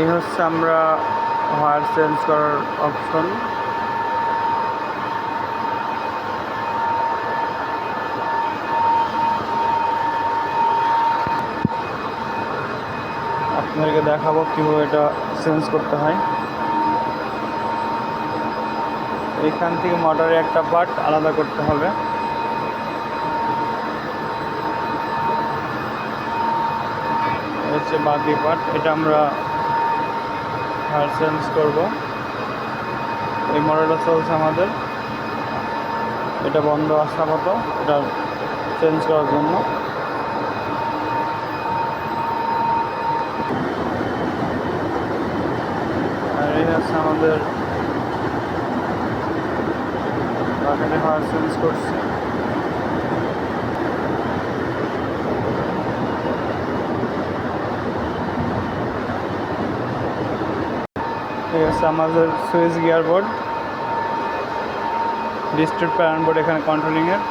এই হচ্ছে আমরা ওয়্যার চেঞ্জ করার অপশন। আপনাদেরকে দেখাবো কীভাবে এটা চেঞ্জ করতে হয়। এইখান থেকে মোটরের একটা পার্ট আলাদা করতে হবে। হচ্ছে বাকি পার্ট, এটা আমরা ওয়্যার চেঞ্জ করব। এই মোটরটা চলছে আমাদের, এটা বন্ধ আছে আপাতত, এটা চেঞ্জ করার জন্য। আর এই হচ্ছে আমাদের বাকিটা ওয়্যার চেঞ্জ করছি। এই হচ্ছে আমাদের switch gear board, district Paran board এখানে কন্ট্রোলিংয়ের।